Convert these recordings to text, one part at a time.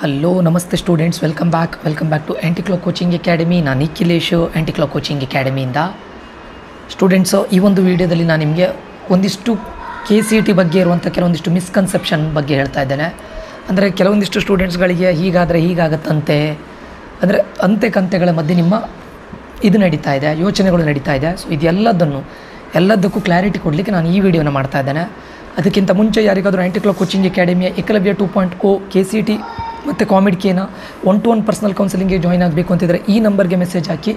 Hello namaste students, welcome back to anti clock coaching academy. ನಾನು Nikhilesh, ಆ್ಯಂಟಿ-ಕ್ಲಾಕ್ coaching ಅಕಾಡೆಮಿಯಿಂದ. Students, ಈ ಒಂದು ವಿಡಿಯೋದಲ್ಲಿ ನಾನು ನಿಮಗೆ ಒಂದಿಷ್ಟು KCET ಬಗ್ಗೆ ಇರುವಂಥ ಕೆಲವೊಂದಿಷ್ಟು ಮಿಸ್ಕನ್ಸೆಪ್ಷನ್ ಬಗ್ಗೆ ಹೇಳ್ತಾ ಇದ್ದೇನೆ. ಅಂದರೆ ಕೆಲವೊಂದಿಷ್ಟು ಸ್ಟೂಡೆಂಟ್ಸ್ಗಳಿಗೆ ಹೀಗಾದರೆ ಹೀಗಾಗತ್ತಂತೆ, ಅಂದರೆ ಅಂತೆ ಕಂತೆಗಳ ಮಧ್ಯೆ ನಿಮ್ಮ ಇದು ನಡೀತಾ ಇದೆ, ಯೋಚನೆಗಳು ನಡೀತಾ ಇದೆ. ಸೊ ಎಲ್ಲದಕ್ಕೂ ಕ್ಲಾರಿಟಿ ಕೊಡಲಿಕ್ಕೆ ನಾನು ಈ ವಿಡಿಯೋನ ಮಾಡ್ತಾ ಇದ್ದೇನೆ. ಅದಕ್ಕಿಂತ ಮುಂಚೆ ಯಾರಿಗಾದರೂ ಆ್ಯಂಟಿ-ಕ್ಲಾಕ್ ಕೋಚಿಂಗ್ ಅಕಾಡೆಮಿಯ ಏಕಲವ್ಯ 2.0 KCET ಮತ್ತು ಕಾಮಿಡ್-ಕೆನ 1-to-1 ಪರ್ಸನಲ್ ಕೌನ್ಸಿಲಿಂಗ್ಗೆ ಜಾಯ್ನ್ ಆಗಬೇಕು ಅಂತಿದ್ರೆ ಈ ನಂಬರ್ಗೆ ಮೆಸೇಜ್ ಹಾಕಿ.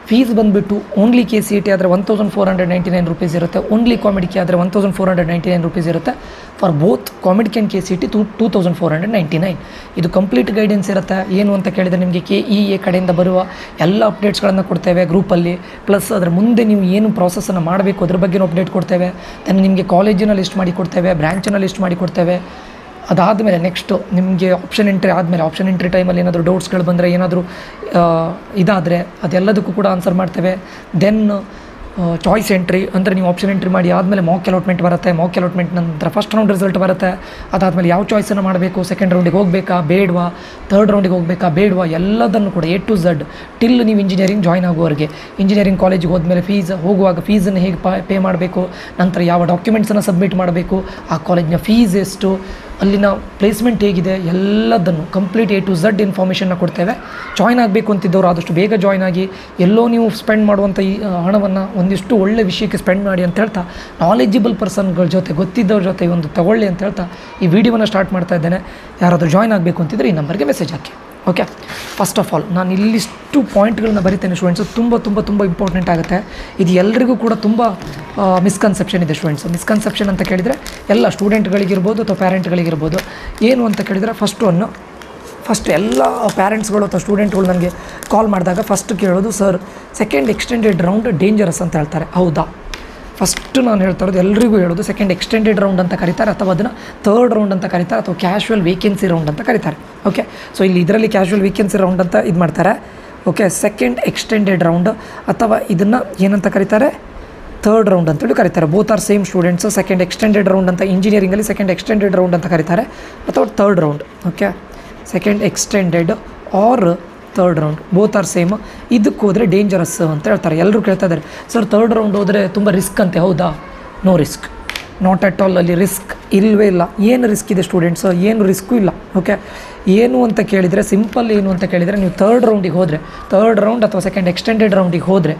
ಫೀಸ್ ಬಂದುಬಿಟ್ಟು ಓನ್ಲಿ KCET ಆದರೆ 1499 ರೂಪೀಸ್ ಇರುತ್ತೆ, ಓನ್ಲಿ ಕಾಮಿಡ್-ಕೆ ಆದರೆ 1499 ರೂಪೀಸ್ ಇರುತ್ತೆ. For both COMEDK and KCET 2499. ಇದು ಕಂಪ್ಲೀಟ್ ಗೈಡೆನ್ಸ್ ಇರುತ್ತೆ. ಏನು ಅಂತ ಕೇಳಿದರೆ ನಿಮಗೆ KEA ಕಡೆಯಿಂದ ಬರುವ ಎಲ್ಲ ಅಪ್ಡೇಟ್ಸ್ಗಳನ್ನು ಕೊಡ್ತೇವೆ ಗ್ರೂಪಲ್ಲಿ. ಪ್ಲಸ್ ಅದರ ಮುಂದೆ ನೀವು ಏನು ಪ್ರಾಸೆಸನ್ನು ಮಾಡಬೇಕು ಅದ್ರ ಬಗ್ಗೆ ಅಪ್ಡೇಟ್ ಕೊಡ್ತೇವೆ. ದೆನ್ ನಿಮಗೆ ಕಾಲೇಜಿನ ಲಿಸ್ಟ್ ಮಾಡಿ ಕೊಡ್ತೇವೆ, ಬ್ರ್ಯಾಂಚಿನ ಲಿಸ್ಟ್ ಮಾಡಿ ಕೊಡ್ತೇವೆ. ಅದಾದಮೇಲೆ ನೆಕ್ಸ್ಟು ನಿಮಗೆ ಆಪ್ಷನ್ ಎಂಟ್ರಿ ಆದಮೇಲೆ, ಆಪ್ಷನ್ ಎಂಟ್ರಿ ಟೈಮಲ್ಲಿ ಏನಾದರೂ ಡೌಟ್ಸ್ಗಳು ಬಂದರೆ, ಏನಾದರೂ ಇದಾದರೆ ಅದೆಲ್ಲದಕ್ಕೂ ಕೂಡ ಆನ್ಸರ್ ಮಾಡ್ತೇವೆ. ದೆನ್ ಚಾಯ್ಸ್ ಎಂಟ್ರಿ ಅಂದರೆ ನೀವು ಆಪ್ಷನ್ ಎಂಟ್ರಿ ಮಾಡಿ ಆದಮೇಲೆ ಮಾಕ್ ಅಲಾಟ್ಮೆಂಟ್ ಬರುತ್ತೆ. ಮಾಕ್ ಅಲಾಟ್ಮೆಂಟ್ ನಂತರ ಫಸ್ಟ್ ರೌಂಡ್ ರಿಸಲ್ಟ್ ಬರುತ್ತೆ. ಅದಾದಮೇಲೆ ಯಾವ ಚಾಯ್ಸನ್ನು ಮಾಡಬೇಕು, ಸೆಕೆಂಡ್ ರೌಂಡಿಗೆ ಹೋಗಬೇಕಾ ಬೇಡವಾ, ಥರ್ಡ್ ರೌಂಡಿಗೆ ಹೋಗಬೇಕಾ ಬೇಡವಾ, ಎಲ್ಲದನ್ನು ಕೂಡ A to Z ಟಿಲ್ ನೀವು ಇಂಜಿನಿಯರಿಂಗ್ ಜಾಯ್ನ್ ಆಗುವವರೆಗೆ. ಇಂಜಿನಿಯರಿಂಗ್ ಕಾಲೇಜಿಗೆ ಹೋದ್ಮೇಲೆ ಹೋಗುವಾಗ ಫೀಸನ್ನು ಹೇಗೆ ಪೇ ಮಾಡಬೇಕು, ನಂತರ ಯಾವ ಡಾಕ್ಯುಮೆಂಟ್ಸನ್ನು ಸಬ್ಮಿಟ್ ಮಾಡಬೇಕು, ಆ ಕಾಲೇಜಿನ ಫೀಸ್ ಎಷ್ಟು, ಅಲ್ಲಿನ ಪ್ಲೇಸ್ಮೆಂಟ್ ಹೇಗಿದೆ, ಎಲ್ಲದನ್ನು ಕಂಪ್ಲೀಟ್ A to Z ಇನ್ಫಾರ್ಮೇಷನ್ನ ಕೊಡ್ತೇವೆ. ಜಾಯ್ನ್ ಆಗಬೇಕು ಅಂತಿದ್ದವರು ಆದಷ್ಟು ಬೇಗ ಜಾಯ್ನ್ ಆಗಿ, ಎಲ್ಲೋ ನೀವು ಸ್ಪೆಂಡ್ ಮಾಡುವಂಥ ಈ ಹಣವನ್ನು ಒಂದಿಷ್ಟು ಒಳ್ಳೆ ವಿಷಯಕ್ಕೆ ಸ್ಪೆಂಡ್ ಮಾಡಿ ಅಂತ ಹೇಳ್ತಾ, ನಾಲೆಜಿಬಲ್ ಪರ್ಸನ್ಗಳ ಜೊತೆ, ಗೊತ್ತಿದ್ದವ್ರ ಜೊತೆ ಒಂದು ತಗೊಳ್ಳಿ ಅಂತ ಹೇಳ್ತಾ ಈ ವಿಡಿಯೋನ ಸ್ಟಾರ್ಟ್ ಮಾಡ್ತಾ ಇದ್ದೇನೆ. ಯಾರಾದರೂ ಜಾಯ್ನ್ ಆಗಬೇಕು ಅಂತಿದ್ರೆ ಈ ನಂಬರ್ಗೆ message hockey. Okay, first of all ನಾನು ಇಲ್ಲಿಷ್ಟು ಪಾಯಿಂಟ್ಗಳನ್ನ ಬರಿತೇನೆ ಸ್ಟೂಡೆಂಟ್ಸು. ತುಂಬ ಇಂಪಾರ್ಟೆಂಟ್ ಆಗುತ್ತೆ. ಇದು ಎಲ್ರಿಗೂ ಕೂಡ ತುಂಬ ಮಿಸ್ಕನ್ಸೆಪ್ಷನ್ ಇದೆ ಸ್ಟೂಡೆಂಟ್ಸು. ಮಿಸ್ಕನ್ಸೆಪ್ಷನ್ ಅಂತ ಕೇಳಿದರೆ ಎಲ್ಲ ಸ್ಟೂಡೆಂಟ್ಗಳಿಗಿರ್ಬೋದು ಅಥವಾ ಪ್ಯಾರೆಂಟ್ಗಳಿಗಿರ್ಬೋದು. ಏನು ಅಂತ ಕೇಳಿದರೆ ಫಸ್ಟ್ ಎಲ್ಲ ಪ್ಯಾರೆಂಟ್ಸ್ಗಳು ಅಥವಾ ಸ್ಟೂಡೆಂಟ್ಗಳು ನನಗೆ ಕಾಲ್ ಮಾಡಿದಾಗ ಫಸ್ಟ್ ಕೇಳೋದು, sir second extended round dangerous ಅಂತ ಹೇಳ್ತಾರೆ. ಹೌದಾ? ಫಸ್ಟ್ ನಾನು ಹೇಳ್ತಾ ಇರೋದು, ಎಲ್ರಿಗೂ ಹೇಳೋದು ಸೆಕೆಂಡ್ ಎಕ್ಸ್ಟೆಂಡೆಡ್ ರೌಂಡ್ ಅಂತ ಕರೀತಾರೆ, ಅಥವಾ ಅದನ್ನು ಥರ್ಡ್ ರೌಂಡ್ ಅಂತ ಕರೀತಾರೆ, ಅಥವಾ ಕ್ಯಾಶುವಲ್ ವೇಕೆನ್ಸಿ ರೌಂಡ್ ಅಂತ ಕರೀತಾರೆ. ಓಕೆ, ಸೊ ಇದರಲ್ಲಿ ಕ್ಯಾಶುವಲ್ ವೇಕೆನ್ಸಿ ರೌಂಡ್ ಅಂತ ಇದು ಮಾಡ್ತಾರೆ. ಓಕೆ, ಸೆಕೆಂಡ್ ಎಕ್ಸ್ಟೆಂಡೆಡ್ ರೌಂಡ್ ಅಥವಾ ಇದನ್ನು ಏನಂತ ಕರೀತಾರೆ, ಥರ್ಡ್ ರೌಂಡ್ ಅಂತೇಳಿ ಕರೀತಾರೆ. Both are same students. Second extended round ಅಂತ ಇಂಜಿನಿಯರಿಂಗಲ್ಲಿ ಸೆಕೆಂಡ್ ಎಕ್ಸ್ಟೆಂಡೆಡ್ ರೌಂಡ್ ಅಂತ ಕರೀತಾರೆ, ಅಥವಾ third round. Okay, second extended R third round, both are same. ಇದಕ್ಕೆ ಹೋದರೆ ಡೇಂಜರಸ್ ಅಂತ ಹೇಳ್ತಾರೆ. ಎಲ್ಲರೂ ಕೇಳ್ತಾ ಇದ್ದಾರೆ, ಸರ್ ಥರ್ಡ್ ರೌಂಡ್ ಹೋದರೆ ತುಂಬ ರಿಸ್ಕ್ ಅಂತೆ. ಹೌದಾ? No risk, not at all. ಅಲ್ಲಿ ರಿಸ್ಕ್ ಇಲ್ಲವೇ ಇಲ್ಲ. ಏನು ರಿಸ್ಕ್ ಇದೆ ಸ್ಟೂಡೆಂಟ್ಸು? ಏನು ರಿಸ್ಕು ಇಲ್ಲ. ಓಕೆ, ಏನು ಅಂತ ಕೇಳಿದರೆ ಸಿಂಪಲ್. ಏನು ಅಂತ ಕೇಳಿದರೆ, ನೀವು ಥರ್ಡ್ ರೌಂಡಿಗೆ ಹೋದರೆ, ಥರ್ಡ್ ರೌಂಡ್ ಅಥವಾ ಸೆಕೆಂಡ್ ಎಕ್ಸ್ಟೆಂಡೆಡ್ ರೌಂಡಿಗೆ ಹೋದರೆ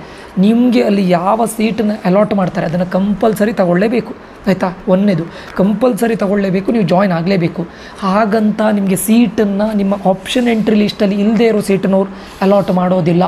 ನಿಮಗೆ ಅಲ್ಲಿ ಯಾವ ಸೀಟನ್ನು ಅಲಾಟ್ ಮಾಡ್ತಾರೆ ಅದನ್ನು ಕಂಪಲ್ಸರಿ ತಗೊಳ್ಳೇಬೇಕು. ಆಯಿತಾ? ಒಂದನೇದು ಕಂಪಲ್ಸರಿ ತಗೊಳ್ಳೇಬೇಕು, ನೀವು ಜಾಯ್ನ್ ಆಗಲೇಬೇಕು. ಹಾಗಂತ ನಿಮಗೆ ಸೀಟನ್ನು ನಿಮ್ಮ ಆಪ್ಷನ್ ಎಂಟ್ರಿ ಲಿಸ್ಟಲ್ಲಿ ಇಲ್ಲದೇ ಇರೋ ಸೀಟನ್ನು ಅಲಾಟ್ ಮಾಡೋದಿಲ್ಲ.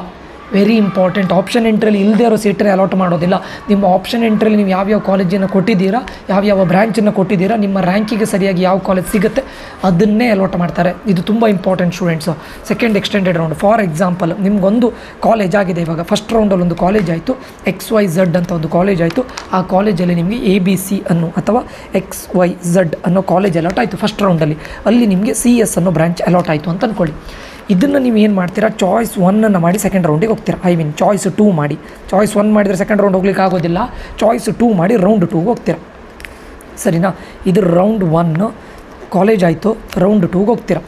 Very important. ಆಪ್ಷನ್ ಎಂಟ್ರಿಯಲ್ಲಿ ಇಲ್ಲದೇ ಇರೋ ಸೀಟನ್ನೇ ಅಲಾಟ್ ಮಾಡೋದಿಲ್ಲ. ನಿಮ್ಮ ಆಪ್ಷನ್ ಎಂಟ್ರಿಯಲ್ಲಿ ನೀವು ಯಾವ್ಯಾವ ಕಾಲೇಜನ್ನು ಕೊಟ್ಟಿದ್ದೀರಾ, ಯಾವ್ಯಾವ ಬ್ರ್ಯಾಂಚನ್ನು ಕೊಟ್ಟಿದ್ದೀರಾ, ನಿಮ್ಮ ರ್ಯಾಂಕಿಗೆ ಸರಿಯಾಗಿ ಯಾವ ಕಾಲೇಜ್ ಸಿಗುತ್ತೆ ಅದನ್ನೇ ಅಲಾಟ್ ಮಾಡ್ತಾರೆ. ಇದು ತುಂಬ important students. Second extended round, for example ನಿಮಗೊಂದು ಕಾಲೇಜ್ ಆಗಿದೆ. ಇವಾಗ ಫಸ್ಟ್ ರೌಂಡಲ್ಲಿ ಒಂದು ಕಾಲೇಜ್ ಆಯಿತು, XYZ ಅಂತ ಒಂದು ಕಾಲೇಜ್ ಆಯಿತು. ಆ ಕಾಲೇಜಲ್ಲಿ ನಿಮಗೆ ABC ಅನ್ನೋ ಅಥವಾ XYZ ಅನ್ನೋ ಕಾಲೇಜ್ ಅಲಾಟ್ ಆಯಿತು ಫಸ್ಟ್ ರೌಂಡಲ್ಲಿ. ಅಲ್ಲಿ ನಿಮಗೆ CS ಅನ್ನೋ ಬ್ರಾಂಚ್ ಅಲಾಟ್ ಆಯಿತು ಅಂತ ಅಂದ್ಕೊಳ್ಳಿ. ಇದನ್ನು ನೀವು ಏನು ಮಾಡ್ತೀರಾ, ಚಾಯ್ಸ್ 1 ಮಾಡಿ ಸೆಕೆಂಡ್ ರೌಂಡಿಗೆ ಹೋಗ್ತೀರಾ. ಚಾಯ್ಸ್ 2 ಮಾಡಿ. ಚಾಯ್ಸ್ 1 ಮಾಡಿದರೆ ಸೆಕೆಂಡ್ ರೌಂಡ್ ಹೋಗ್ಲಿಕ್ಕೆ ಆಗೋದಿಲ್ಲ. ಚಾಯ್ಸ್ 2 ಮಾಡಿ ರೌಂಡ್ 2ಗೆ ಹೋಗ್ತೀರಾ. ಸರಿನಾ? ಇದು ರೌಂಡ್ 1 ಕಾಲೇಜ್ ಆಯಿತು, ರೌಂಡ್ 2ಗೆ ಹೋಗ್ತೀರಾ.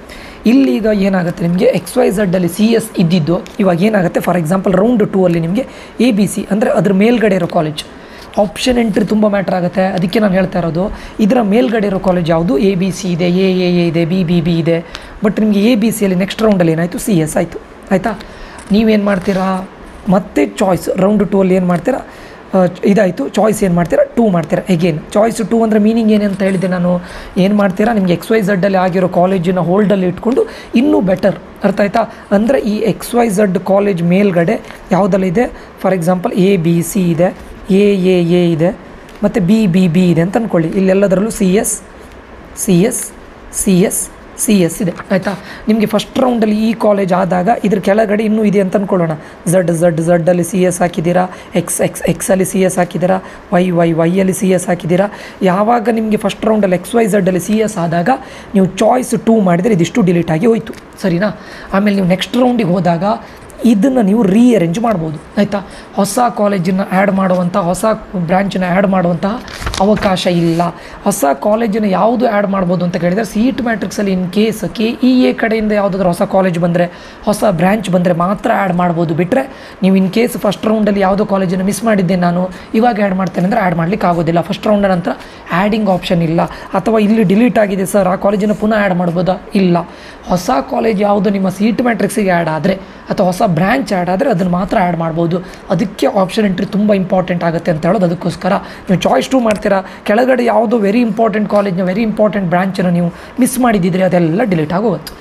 ಇಲ್ಲೀಗ ಏನಾಗುತ್ತೆ, ನಿಮಗೆ XYZಲ್ಲಿ CS ಇದ್ದಿದ್ದು ಇವಾಗ ಏನಾಗುತ್ತೆ, ಫಾರ್ ಎಕ್ಸಾಂಪಲ್ ರೌಂಡ್ 2 ಅಲ್ಲಿ ನಿಮಗೆ ABC ಅಂದರೆ ಅದ್ರ ಮೇಲ್ಗಡೆ ಇರೋ ಕಾಲೇಜ್. ಆಪ್ಷನ್ ಎಂಟ್ರಿ ತುಂಬ ಮ್ಯಾಟ್ರ್ ಆಗುತ್ತೆ. ಅದಕ್ಕೆ ನಾನು ಹೇಳ್ತಾ ಇರೋದು, ಇದರ ಮೇಲ್ಗಡೆ ಇರೋ ಕಾಲೇಜ್ ಯಾವುದು, ABC ಇದೆ, AA ಇದೆ, BBB ಇದೆ. ಬಟ್ ನಿಮಗೆ ABCಯಲ್ಲಿ ನೆಕ್ಸ್ಟ್ ರೌಂಡಲ್ಲಿ ಏನಾಯಿತು, CS ಆಯಿತು. ಆಯಿತಾ? ನೀವೇನು ಮಾಡ್ತೀರಾ, ಮತ್ತೆ ಚಾಯ್ಸ್ ರೌಂಡ್ 2 ಅಲ್ಲಿ ಏನು ಮಾಡ್ತೀರಾ, ಇದಾಯಿತು. ಚಾಯ್ಸ್ ಏನು ಮಾಡ್ತೀರಾ, 2 ಮಾಡ್ತೀರಾ. ಎಗೇನ್ ಚಾಯ್ಸ್ 2 ಅಂದರೆ ಮೀನಿಂಗ್ ಏನಂತ ಹೇಳಿದೆ ನಾನು. ಏನು ಮಾಡ್ತೀರಾ, ನಿಮಗೆ XYZಲ್ಲಿ ಆಗಿರೋ ಕಾಲೇಜಿನ ಹೋಲ್ಡಲ್ಲಿ ಇಟ್ಕೊಂಡು ಇನ್ನೂ ಬೆಟರ್. ಅರ್ಥ ಆಯಿತಾ? ಅಂದರೆ ಈ XYZ ಕಾಲೇಜ್ ಮೇಲ್ಗಡೆ ಯಾವುದಲ್ಲಿದೆ, ಫಾರ್ ಎಕ್ಸಾಂಪಲ್ ABC ಇದೆ, AA ಇದೆ, ಮತ್ತು BBB ಇದೆ ಅಂತ ಅಂದ್ಕೊಳ್ಳಿ. ಇಲ್ಲೆಲ್ಲದರಲ್ಲೂ CS ಇದೆ. ಆಯಿತಾ? ನಿಮಗೆ ಫಸ್ಟ್ ರೌಂಡಲ್ಲಿ ಈ ಕಾಲೇಜ್ ಆದಾಗ ಇದ್ರ ಕೆಳಗಡೆ ಇನ್ನೂ ಇದೆ ಅಂತ ಅಂದ್ಕೊಳ್ಳೋಣ. ಝಡ್ಡಲ್ಲಿ CS ಹಾಕಿದ್ದೀರಾ, Xಲ್ಲಿ CS ಹಾಕಿದ್ದೀರಾ, Yಯಲ್ಲಿ CS ಹಾಕಿದ್ದೀರಾ. ಯಾವಾಗ ನಿಮಗೆ ಫಸ್ಟ್ ರೌಂಡಲ್ಲಿ XYZಲ್ಲಿ CS ಆದಾಗ ನೀವು ಚಾಯ್ಸ್ 2 ಮಾಡಿದರೆ ಇದಿಷ್ಟು ಡಿಲೀಟ್ ಆಗಿ ಹೋಯಿತು. ಸರಿನಾ? ಆಮೇಲೆ ನೀವು ನೆಕ್ಸ್ಟ್ ರೌಂಡಿಗೆ ಹೋದಾಗ ಇದನ್ನು ನೀವು ರೀಅರೇಂಜ್ ಮಾಡ್ಬೋದು ಆಯಿತಾ. ಹೊಸ ಕಾಲೇಜನ್ನು ಆ್ಯಡ್ ಮಾಡುವಂಥ, ಹೊಸ ಬ್ರ್ಯಾಂಚನ್ನು ಆ್ಯಡ್ ಮಾಡುವಂತಹ ಅವಕಾಶ ಇಲ್ಲ. ಹೊಸ ಕಾಲೇಜನ್ನು ಯಾವುದು ಆ್ಯಡ್ ಮಾಡ್ಬೋದು ಅಂತ ಕೇಳಿದರೆ ಸೀಟ್ ಮ್ಯಾಟ್ರಿಕ್ಸಲ್ಲಿ ಇನ್ ಕೇಸ್ KEA ಕಡೆಯಿಂದ ಯಾವುದಾದ್ರೂ ಹೊಸ ಕಾಲೇಜ್ ಬಂದರೆ, ಹೊಸ ಬ್ರ್ಯಾಂಚ್ ಬಂದರೆ ಮಾತ್ರ ಆ್ಯಡ್ ಮಾಡ್ಬೋದು. ಬಿಟ್ಟರೆ ನೀವು ಇನ್ ಕೇಸ್ ಫಸ್ಟ್ ರೌಂಡಲ್ಲಿ ಯಾವುದೋ ಕಾಲೇಜನ್ನು ಮಿಸ್ ಮಾಡಿದ್ದೆ ನಾನು ಇವಾಗ ಆ್ಯಡ್ ಮಾಡ್ತೇನೆ ಅಂದರೆ ಆ್ಯಡ್ ಮಾಡಲಿಕ್ಕೆ ಆಗೋದಿಲ್ಲ. ಫಸ್ಟ್ ರೌಂಡ್ ನಂತರ ಆ್ಯಡಿಂಗ್ ಆಪ್ಷನ್ ಇಲ್ಲ. ಅಥವಾ ಇಲ್ಲಿ ಡಿಲೀಟ್ ಆಗಿದೆ ಸರ್, ಆ ಕಾಲೇಜನ್ನು ಪುನಃ ಆ್ಯಡ್ ಮಾಡ್ಬೋದಾ? ಇಲ್ಲ. ಹೊಸ ಕಾಲೇಜ್ ಯಾವುದು ನಿಮ್ಮ ಸೀಟ್ ಮ್ಯಾಟ್ರಿಕ್ಸಿಗೆ ಆ್ಯಡ್ ಆದರೆ ಅಥವಾ ಹೊಸ ಬ್ರ್ಯಾಂಚ್ ಆ್ಯಡ್ ಆದರೆ ಅದನ್ನು ಮಾತ್ರ ಆ್ಯಡ್ ಮಾಡ್ಬೋದು. ಅದಕ್ಕೆ ಆಪ್ಷನ್ ಎಂಟ್ರಿ ತುಂಬ ಇಂಪಾರ್ಟೆಂಟ್ ಆಗುತ್ತೆ ಅಂತ ಹೇಳೋದು. ಅದಕ್ಕೋಸ್ಕರ ನೀವು ಚಾಯ್ಸ್ 2 ಮಾಡ್ತೀರಾ, ಕೆಳಗಡೆ ಯಾವುದೋ ವೆರಿ ಇಂಪಾರ್ಟೆಂಟ್ ಕಾಲೇಜ್ನ ವೆರಿ ಇಂಪಾರ್ಟೆಂಟ್ ಬ್ರ್ಯಾಂಚನ್ನು ನೀವು ಮಿಸ್ ಮಾಡಿದ್ದಿದ್ರೆ ಅದೆಲ್ಲ ಡಿಲೀಟ್ ಆಗೋಗುತ್ತೆ.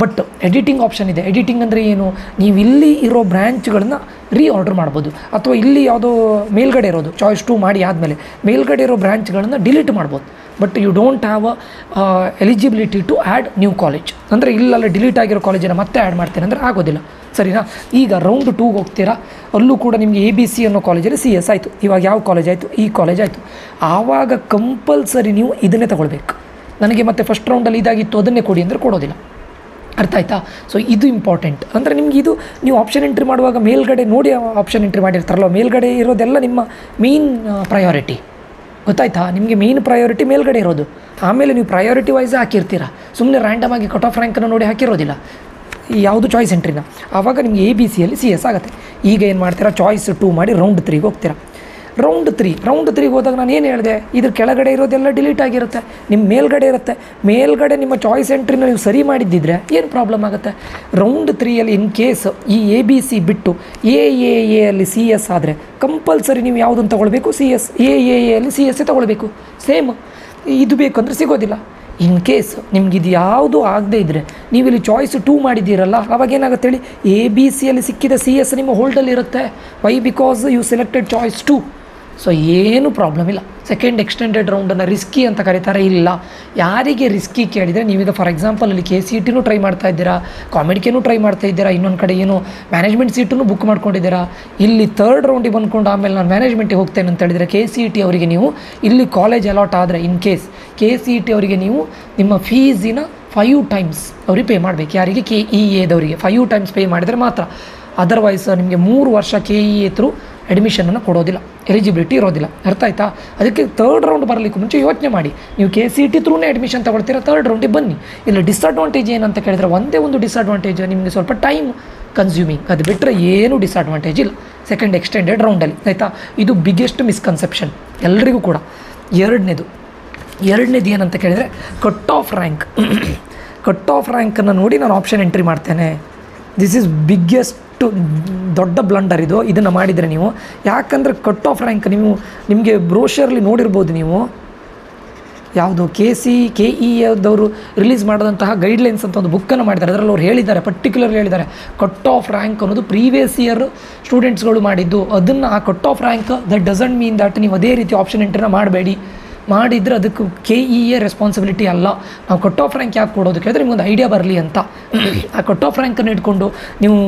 ಬಟ್ ಎಡಿಟಿಂಗ್ ಆಪ್ಷನ್ ಇದೆ. ಎಡಿಟಿಂಗ್ ಅಂದರೆ ಏನು? ನೀವು ಇಲ್ಲಿ ಇರೋ ಬ್ರ್ಯಾಂಚ್ಗಳನ್ನು ರೀಆರ್ಡರ್ ಮಾಡ್ಬೋದು. ಅಥವಾ ಇಲ್ಲಿ ಯಾವುದೋ ಮೇಲ್ಗಡೆ ಇರೋದು ಚಾಯ್ಸ್ 2 ಮಾಡಿ ಆದಮೇಲೆ ಮೇಲ್ಗಡೆ ಇರೋ ಬ್ರ್ಯಾಂಚ್ಗಳನ್ನು ಡಿಲೀಟ್ ಮಾಡ್ಬೋದು. But you don't have eligibility to add new college. ಅಂದರೆ ಇಲ್ಲೆಲ್ಲ ಡಿಲೀಟ್ ಆಗಿರೋ ಕಾಲೇಜನ್ನು ಮತ್ತೆ ಆ್ಯಡ್ ಮಾಡ್ತೇನೆ ಅಂದರೆ ಆಗೋದಿಲ್ಲ, ಸರಿನಾ? ಈಗ ರೌಂಡ್ 2ಗೆ ಹೋಗ್ತೀರಾ, ಅಲ್ಲೂ ಕೂಡ ನಿಮಗೆ ABC ಅನ್ನೋ ಕಾಲೇಜಲ್ಲಿ CS ಆಯಿತು. ಇವಾಗ ಯಾವ ಕಾಲೇಜ್ ಆಯಿತು? ಈ ಕಾಲೇಜ್ ಆಯಿತು. ಆವಾಗ ಕಂಪಲ್ಸರಿ ನೀವು ಇದನ್ನೇ ತಗೊಳ್ಬೇಕು. ನನಗೆ ಮತ್ತೆ ಫಸ್ಟ್ ರೌಂಡಲ್ಲಿ ಇದಾಗಿತ್ತು ಅದನ್ನೇ ಕೊಡಿ ಅಂದರೆ ಕೊಡೋದಿಲ್ಲ. ಅರ್ಥ ಆಯ್ತಾ? ಸೊ ಇದು ಇಂಪಾರ್ಟೆಂಟ್. ಅಂದರೆ ನಿಮ್ಗೆ ಇದು ನೀವು ಆಪ್ಷನ್ ಎಂಟ್ರಿ ಮಾಡುವಾಗ ಮೇಲ್ಗಡೆ ನೋಡಿ ಆಪ್ಷನ್ ಎಂಟ್ರಿ ಮಾಡಿರ್ತಾರಲ್ಲ, ಮೇಲ್ಗಡೆ ಇರೋದೆಲ್ಲ ನಿಮ್ಮ ಮೇನ್ ಪ್ರಯಾರಿಟಿ. ಗೊತ್ತಾಯ್ತಾ? ನಿಮಗೆ ಮೇನ್ ಪ್ರಯಾರಿಟಿ ಮೇಲ್ಗಡೆ ಇರೋದು. ಆಮೇಲೆ ನೀವು ಪ್ರಯಾರಿಟಿ ವೈಸ್ ಹಾಕಿರ್ತೀರ, ಸುಮ್ಮನೆ ರ್ಯಾಂಡಮ್ ಆಗಿ ಕಟ್ ಆಫ್ ರ್ಯಾಂಕನ್ನು ನೋಡಿ ಹಾಕಿರೋದಿಲ್ಲ ಯಾವುದು ಚಾಯ್ಸ್ ಎಂಟ್ರಿನ. ಆವಾಗ ನಿಮಗೆ ABCಯಲ್ಲಿ CS ಆಗುತ್ತೆ. ಈಗ ಏನು ಮಾಡ್ತೀರಾ? ಚಾಯ್ಸ್ 2 ಮಾಡಿ ರೌಂಡ್ 3ಗೆ ಹೋಗ್ತೀರಾ. ರೌಂಡ್ 3ಗೆ ಹೋದಾಗ ನಾನು ಏನು ಹೇಳಿದೆ, ಇದ್ರ ಕೆಳಗಡೆ ಇರೋದೆಲ್ಲ ಡಿಲೀಟ್ ಆಗಿರುತ್ತೆ, ನಿಮ್ಮ ಮೇಲ್ಗಡೆ ಇರುತ್ತೆ. ಮೇಲ್ಗಡೆ ನಿಮ್ಮ ಚಾಯ್ಸ್ ಎಂಟ್ರಿನ ನೀವು ಸರಿ ಮಾಡಿದ್ದಿದ್ರೆ ಏನು ಪ್ರಾಬ್ಲಮ್ ಆಗುತ್ತೆ? ರೌಂಡ್ 3ಯಲ್ಲಿ ಇನ್ ಕೇಸ್ ಈ ABC ಬಿಟ್ಟು AAAಯಲ್ಲಿ CS ಆದರೆ ಕಂಪಲ್ಸರಿ ನೀವು ಯಾವುದನ್ನು ತೊಗೊಳ್ಬೇಕು? CS. AAAಯಲ್ಲಿ CS ತೊಗೊಳ್ಬೇಕು. ಸೇಮ್ ಇದು ಬೇಕಂದ್ರೆ ಸಿಗೋದಿಲ್ಲ. ಇನ್ ಕೇಸ್ ನಿಮ್ಗೆ ಇದು ಯಾವುದು ಆಗದೇ ಇದ್ದರೆ ನೀವು ಇಲ್ಲಿ ಚಾಯ್ಸ್ 2 ಮಾಡಿದ್ದೀರಲ್ಲ, ಅವಾಗ ಏನಾಗುತ್ತೆ ಹೇಳಿ? ABCಯಲ್ಲಿ ಸಿಕ್ಕಿದ CS ನಿಮ್ಮ ಹೋಲ್ಡಲ್ಲಿ ಇರುತ್ತೆ. Why? Because you selected choice 2. So ಏನು ಪ್ರಾಬ್ಲಮ್ ಇಲ್ಲ. ಸೆಕೆಂಡ್ ಎಕ್ಸ್ಟೆಂಡೆಡ್ ರೌಂಡನ್ನು ರಿಸ್ಕಿ ಅಂತ ಕರೀತಾರೆ. ಇಲ್ಲ, ಯಾರಿಗೆ ರಿಸ್ಕಿ ಕೇಳಿದರೆ, ನೀವೀಗ ಫಾರ್ ಎಕ್ಸಾಂಪಲ್ ಅಲ್ಲಿ KCETನೂ ಟ್ರೈ ಮಾಡ್ತಾ ಇದ್ದೀರಾ, ಕಾಮಿಡಿಕೇನೂ ಟ್ರೈ ಮಾಡ್ತಾ ಇದ್ದೀರಾ, ಇನ್ನೊಂದು ಕಡೆ ಏನು ಮ್ಯಾನೇಜ್ಮೆಂಟ್ ಸೀಟನ್ನು ಬುಕ್ ಮಾಡ್ಕೊಂಡಿದ್ದೀರಾ. ಇಲ್ಲಿ 3rd ರೌಂಡಿಗೆ ಬಂದ್ಕೊಂಡು ಆಮೇಲೆ ನಾನು ಮ್ಯಾನೇಜ್ಮೆಂಟಿಗೆ ಹೋಗ್ತೇನೆ ಅಂತ ಹೇಳಿದರೆ KCET ಅವರಿಗೆ ನೀವು ಇಲ್ಲಿ ಕಾಲೇಜ್ ಅಲಾಟ್ ಆದರೆ ಇನ್ ಕೇಸ್ KCET ಅವರಿಗೆ ನೀವು ನಿಮ್ಮ ಫೀಸಿನ 5 ಟೈಮ್ಸ್ ಅವ್ರಿಗೆ ಪೇ ಮಾಡಬೇಕು. ಯಾರಿಗೆ? KEAದವರಿಗೆ 5 ಟೈಮ್ಸ್ ಪೇ ಮಾಡಿದರೆ ಮಾತ್ರ. ಅದರ್ವೈಸ್ ನಿಮಗೆ 3 ವರ್ಷ KEA ಥ್ರೂ ಅಡ್ಮಿಷನನ್ನು ಕೊಡೋದಿಲ್ಲ, ಎಲಿಜಿಬಿಲಿಟಿ ಇರೋದಿಲ್ಲ. ಅರ್ಥ ಆಯ್ತಾ? ಅದಕ್ಕೆ 3rd ರೌಂಡ್ ಬರಲಿಕ್ಕೆ ಮುಂಚೆ ಯೋಚನೆ ಮಾಡಿ. ನೀವು KCET ಥ್ರೂನೇ ಅಡ್ಮಿಷನ್ ತೊಗೊಳ್ತೀರಾ, 3rd ರೌಂಡಿಗೆ ಬನ್ನಿ. ಇಲ್ಲಿ ಡಿಸ್ಅಡ್ವಾಂಟೇಜ್ ಏನಂತ ಕೇಳಿದರೆ ಒಂದೇ ಒಂದು ಡಿಸ್ಅಡ್ವಾಂಟೇಜ್, ನಿಮಗೆ ಸ್ವಲ್ಪ ಟೈಮ್ ಕನ್ಸ್ಯೂಮಿಂಗ್. ಅದು ಬಿಟ್ಟರೆ ಏನೂ ಡಿಸ್ಅಡ್ವಾಂಟೇಜ್ ಇಲ್ಲ ಸೆಕೆಂಡ್ ಎಕ್ಸ್ಟೆಂಡೆಡ್ ರೌಂಡಲ್ಲಿ. ಆಯಿತಾ? ಇದು ಬಿಗ್ಗೆಸ್ಟ್ ಮಿಸ್ಕನ್ಸೆಪ್ಷನ್ ಎಲ್ರಿಗೂ ಕೂಡ. ಎರಡನೇದು ಏನಂತ ಕೇಳಿದರೆ cut off rank. Cut off ರ್ಯಾಂಕನ್ನು ನೋಡಿ ನಾನು ಆಪ್ಷನ್ ಎಂಟ್ರಿ ಮಾಡ್ತೇನೆ. ದಿಸ್ ಈಸ್ ಬಿಗ್ಗೆಸ್ಟ್ ದೊಡ್ಡ ಬ್ಲಂಡರ್ ಇದು. ಇದನ್ನು ಮಾಡಿದರೆ ನೀವು, ಯಾಕಂದರೆ ಕಟ್ ಆಫ್ ರ್ಯಾಂಕ್ ನಿಮಗೆ ಬ್ರೋಷರ್ಲಿ ನೋಡಿರ್ಬೋದು ನೀವು, ಯಾವುದು KEAದವರು ರಿಲೀಸ್ ಮಾಡಿದಂತಹ ಗೈಡ್ಲೈನ್ಸ್ ಅಂತ ಒಂದು ಬುಕ್ಕನ್ನು ಮಾಡಿದ್ದಾರೆ. ಅದರಲ್ಲಿ ಅವ್ರು ಹೇಳಿದ್ದಾರೆ, ಪರ್ಟಿಕ್ಯುಲರ್ಲಿ ಹೇಳಿದ್ದಾರೆ, ಕಟ್ ಆಫ್ ರ್ಯಾಂಕ್ ಅನ್ನೋದು ಪ್ರೀವಿಯಸ್ ಇಯರ್ ಸ್ಟೂಡೆಂಟ್ಸ್ಗಳು ಮಾಡಿದ್ದು. ಅದನ್ನು ಆ cut off rank that doesn't mean that ನೀವು ಅದೇ ರೀತಿ ಆಪ್ಷನ್ ಎಂಟ್ರಿನ ಮಾಡಬೇಡಿ. ಮಾಡಿದರೆ ಅದಕ್ಕೆ KEA ರೆಸ್ಪಾನ್ಸಿಬಿಲಿಟಿ ಅಲ್ಲ. ನಾವು ಕಟ್ ಆಫ್ ರ್ಯಾಂಕ್ ಯಾಕೆ ಕೊಡೋದು ಕೇಳಿದ್ರೆ ನಿಮಗೊಂದು ಐಡಿಯಾ ಬರಲಿ ಅಂತ. ಆ ಕಟ್ ಆಫ್ ರ್ಯಾಂಕನ್ನು ಇಟ್ಕೊಂಡು ನೀವು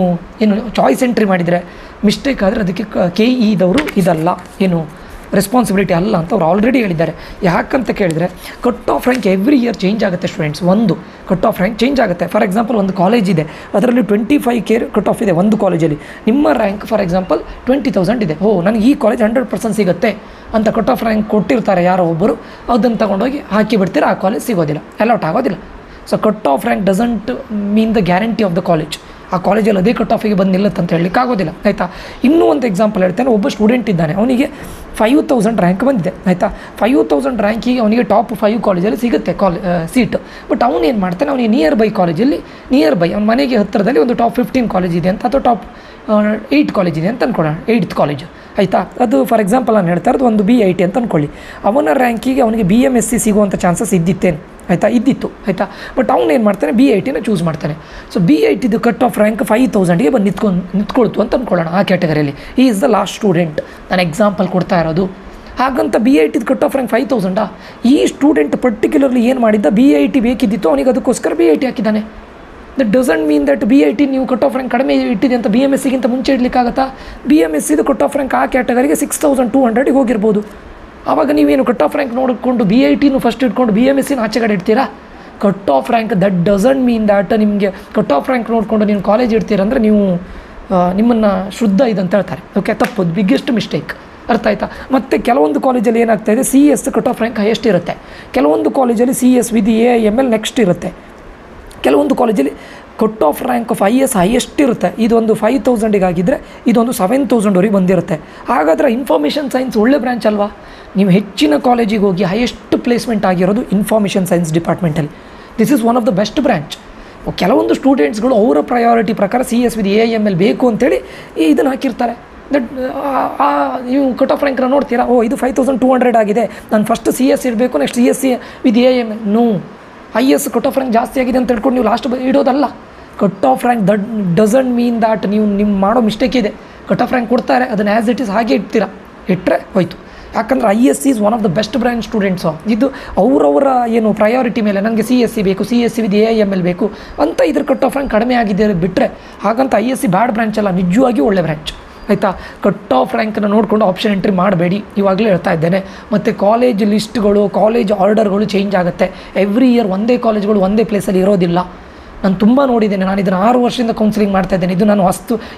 ಏನು ಚಾಯ್ಸ್ ಎಂಟ್ರಿ ಮಾಡಿದರೆ ಮಿಸ್ಟೇಕ್ ಆದರೆ ಅದಕ್ಕೆ KEದವರು ಇದಲ್ಲ, ಏನು ರೆಸ್ಪಾನ್ಸಿಬಿಲಿಟಿ ಅಲ್ಲ ಅಂತ ಅವ್ರು ಆಲ್ರೆಡಿ ಹೇಳಿದ್ದಾರೆ. ಯಾಕಂತ ಕೇಳಿದರೆ cut off rank every year change ಆಗುತ್ತೆ ಸ್ಟೂಡೆಂಟ್ಸ್. ಒಂದು ಕಟ್ ಆಫ್ ರ್ಯಾಂಕ್ ಚೇಂಜ್ ಆಗುತ್ತೆ. ಫಾರ್ ಎಕ್ಸಾಂಪಲ್ ಒಂದು ಕಾಲೇಜ್ ಇದೆ, ಅದರಲ್ಲಿ 25K ಕಟ್ ಆಫ್ ಇದೆ ಒಂದು ಕಾಲೇಜಲ್ಲಿ. ನಿಮ್ಮ ರ್ಯಾಂಕ್ ಫಾರ್ ಎಕ್ಸಾಂಪಲ್ 20,000 ಇದೆ. ನನಗೆ ಈ ಕಾಲೇಜ್ 100% ಸಿಗುತ್ತೆ ಅಂತ ಕಟ್ ಆಫ್ ರ್ಯಾಂಕ್ ಕೊಟ್ಟಿರ್ತಾರೆ ಯಾರೋ ಒಬ್ಬರು, ಅದನ್ನು ತಗೊಂಡೋಗಿ ಹಾಕಿ ಬಿಡ್ತೀರಾ, ಆ ಕಾಲೇಜ್ ಸಿಗೋದಿಲ್ಲ, ಅಲೌಟ್ ಆಗೋದಿಲ್ಲ. So cut off rank doesn't mean the guarantee of the college. ಆ ಕಾಲೇಜಲ್ಲಿ ಅದೇ ಕಟ್ ಆಫಿಗೆ ಬಂದು ನಿಲ್ಲುತ್ತೆ ಅಂತ ಹೇಳಲಿಕ್ಕೆ ಆಗೋದಿಲ್ಲ. ಆಯಿತಾ? ಇನ್ನೂ ಒಂದು ಎಕ್ಸಾಂಪಲ್ ಹೇಳ್ತೇನೆ. ಒಬ್ಬ ಸ್ಟೂಡೆಂಟ್ ಇದ್ದಾನೆ, ಅವನಿಗೆ 5,000 ರ್ಯಾಂಕ್ ಬಂದಿದೆ. ಆಯಿತಾ? 5,000 ರ್ಯಾಂಕಿಗೆ ಅವನಿಗೆ ಟಾಪ್ 5 ಕಾಲೇಜಲ್ಲಿ ಸಿಗುತ್ತೆ ಸೀಟ್. ಬಟ್ ಅವನು ಏನು ಮಾಡ್ತಾನೆ, ಅವನಿಗೆ ನಿಯರ್ ಬೈ ಕಾಲೇಜಲ್ಲಿ, ಅವನ ಮನೆಗೆ ಹತ್ತಿರದಲ್ಲಿ ಒಂದು ಟಾಪ್ 15 ಕಾಲೇಜ್ ಇದೆ ಅಂತ, ಅಥವಾ ಟಾಪ್ 8 ಕಾಲೇಜ್ ಇದೆ ಅಂತ ಅಂದ್ಕೊಳ್ಳೋಣ, 8th ಕಾಲೇಜು. ಆಯಿತಾ? ಅದು ಫಾರ್ ಎಕ್ಸಾಂಪಲ್ ನಾನು ಹೇಳ್ತಾ ಇರೋದು ಒಂದು BIT ಅಂತ ಅಂದ್ಕೊಳ್ಳಿ. ಅವನ ರ್ಯಾಂಕಿಗೆ ಅವನಿಗೆ BMSc ಸಿಗುವಂಥ ಚಾನ್ಸಸ್ ಇದ್ದಿತ್ತೇನು? ಆಯಿತಾ? ಇದ್ದಿತ್ತು. ಆಯಿತಾ? ಬಟ್ ಅವ್ನು ಏನು ಮಾಡ್ತಾನೆ, BITನ ಚೂಸ್ ಮಾಡ್ತಾನೆ. ಸೊ BITದು ಕಟ್ ಆಫ್ ರ್ಯಾಂಕ್ 5,000ಗೆ ಬಂದು ನಿಂತ್ಕೊಳ್ತು ಅಂತ ಅಂದ್ಕೊಳ್ಳೋಣ. ಆ ಕ್ಯಾಟಗರಿಯಲ್ಲಿ ಈ ಈಸ್ ದ ಲಾಸ್ಟ್ ಸ್ಟೂಡೆಂಟ್, ನಾನು ಎಕ್ಸಾಂಪಲ್ ಕೊಡ್ತಾ ಇರೋದು. ಹಾಗಂತ BITದು ಕಟ್ ಆಫ್ ರ್ಯಾಂಕ್ 5,000. ಈ ಸ್ಟೂಡೆಂಟ್ ಪರ್ಟಿಕ್ಯುಲರ್ಲಿ ಏನು ಮಾಡಿದ್ದ, BIT ಬೇಕಿದ್ದಿತ್ತು ಅವನಿಗೆ, ಅದಕ್ಕೋಸ್ಕರ BIT ಹಾಕಿದ್ದಾನೆ. That doesn't mean that BIT ನೀವು ಕಟ್ ಆಫ್ ರ್ಯಾಂಕ್ ಕಡಿಮೆ ಇಟ್ಟಿದೆ ಅಂತ BMScಗಿಂತ ಮುಂಚೆ ಇಡಲಿಕ್ಕಾಗತ್ತಾ? BMScದು ಕಟ್ ಆಫ್ ರ್ಯಾಂಕ್ ಆ ಕ್ಯಾಟಗರಿಗೆ 6,200ಗೆ ಹೋಗಿರ್ಬೋದು. ಆವಾಗ ನೀವೇನು ಕಟ್ ಆಫ್ ರ್ಯಾಂಕ್ ನೋಡಿಕೊಂಡು BITನೂ ಫಸ್ಟ್ ಇಟ್ಕೊಂಡು BMScನ ಆಚೆ ಕಡೆ ಇಡ್ತೀರಾ? Cut off rank that doesn't mean that ನಿಮಗೆ ಕಟ್ ಆಫ್ ರ್ಯಾಂಕ್ ನೋಡಿಕೊಂಡು ನೀವು ಕಾಲೇಜ್ ಇಡ್ತೀರಂದರೆ ನೀವು ನಿಮ್ಮನ್ನು ಶುದ್ಧ ಇದಂತ ಹೇಳ್ತಾರೆ. ಓಕೆ, ತಪ್ಪು, ಬಿಗ್ಗೆಸ್ಟ್ ಮಿಸ್ಟೇಕ್. ಅರ್ಥ ಆಯ್ತಾ? ಮತ್ತು ಕೆಲವೊಂದು ಕಾಲೇಜಲ್ಲಿ ಏನಾಗ್ತಾಯಿದೆ, CS cut off rank highest ಇರುತ್ತೆ. ಕೆಲವೊಂದು ಕಾಲೇಜಲ್ಲಿ CS ವಿತ್ AIML ನೆಕ್ಸ್ಟ್ ಇರುತ್ತೆ. ಕೆಲವೊಂದು ಕಾಲೇಜಲ್ಲಿ cut off rank of IS highest ಇರುತ್ತೆ. ಇದೊಂದು 5000 ಆಗಿದ್ದರೆ ಇದೊಂದು 7000ವರೆಗೆ ಬಂದಿರುತ್ತೆ. ಹಾಗಾದರೆ ಇನ್ಫಾರ್ಮೇಷನ್ ಸೈನ್ಸ್ ಒಳ್ಳೆ ಬ್ರ್ಯಾಂಚ್ ಅಲ್ವಾ? ನೀವು ಹೆಚ್ಚಿನ ಕಾಲೇಜಿಗೆ ಹೋಗಿ ಹೈಯೆಸ್ಟ್ ಪ್ಲೇಸ್ಮೆಂಟ್ ಆಗಿರೋದು ಇನ್ಫಾರ್ಮೇಷನ್ ಸೈನ್ಸ್ ಡಿಪಾರ್ಟ್ಮೆಂಟಲ್ಲಿ. This is one of the best branch. ಕೆಲವೊಂದು ಸ್ಟೂಡೆಂಟ್ಸ್ಗಳು ಅವರ ಪ್ರಯಾರಿಟಿ ಪ್ರಕಾರ CS ವಿತ್ AIML ಬೇಕು ಅಂತೇಳಿ ಇದನ್ನು ಹಾಕಿರ್ತಾರೆ. ದಟ್ ನೀವು ಕಟ್ ಆಫ್ ರ್ಯಾಂಕ್ನ ನೋಡ್ತೀರಾ, ಇದು 5200 ಆಗಿದೆ, ನಾನು ಫಸ್ಟ್ CS ಇರಬೇಕು, next CSC with AIML. No, IS cut off rank ಜಾಸ್ತಿ ಆಗಿದೆ ಅಂತ ಹೇಳ್ಕೊಂಡು ನೀವು ಲಾಸ್ಟ್ ಇಡೋದಲ್ಲ. Cut off rank doesn't mean that ನೀವು ಮಾಡೋ ಮಿಸ್ಟೇಕ್ ಇದೆ. ಕಟ್ ಆಫ್ ರ್ಯಾಂಕ್ ಕೊಡ್ತಾರೆ, ಅದನ್ನು ಆ್ಯಸ್ ಇಟ್ ಈಸ್ ಹಾಗೆ ಇಟ್ಟರೆ ಹೋಯ್ತು. ಯಾಕಂದರೆ IS is one of the best branch students. ಇದು ಅವರವರ ಏನು ಪ್ರಯಾರಿಟಿ ಮೇಲೆ ನನಗೆ CSC ಬೇಕು, CSC ವಿತ್ AIML ಬೇಕು ಅಂತ ಇದ್ರ ಕಟ್ ಆಫ್ ರ್ಯಾಂಕ್ ಕಡಿಮೆ ಆಗಿದೆ ಬಿಟ್ಟರೆ, ಹಾಗಂತ ISC ಬ್ಯಾಡ್ ಬ್ರ್ಯಾಂಚ್ ಅಲ್ಲ, ನಿಜವಾಗಿ ಒಳ್ಳೆ ಬ್ರ್ಯಾಂಚ್. ಆಯಿತಾ? ಕಟ್ ಆಫ್ ರ್ಯಾಂಕನ್ನು ನೋಡಿಕೊಂಡು ಆಪ್ಷನ್ ಎಂಟ್ರಿ ಮಾಡಬೇಡಿ, ಇವಾಗಲೇ ಹೇಳ್ತಾ ಇದ್ದೇನೆ. ಮತ್ತು ಕಾಲೇಜ್ ಲಿಸ್ಟ್ಗಳು, ಕಾಲೇಜ್ ಆರ್ಡರ್ಗಳು ಚೇಂಜ್ ಆಗುತ್ತೆ. ಎವ್ರಿ ಇಯರ್ ಒಂದೇ ಕಾಲೇಜ್ಗಳು ಒಂದೇ ಪ್ಲೇಸಲ್ಲಿ ಇರೋದಿಲ್ಲ. ನಾನು ತುಂಬ ನೋಡಿದ್ದೇನೆ. ನಾನು ಇದನ್ನು 6 ವರ್ಷದಿಂದ ಕೌನ್ಸಿಲಿಂಗ್ ಮಾಡ್ತಾ ಇದ್ದೇನೆ. ಇದು ನಾನು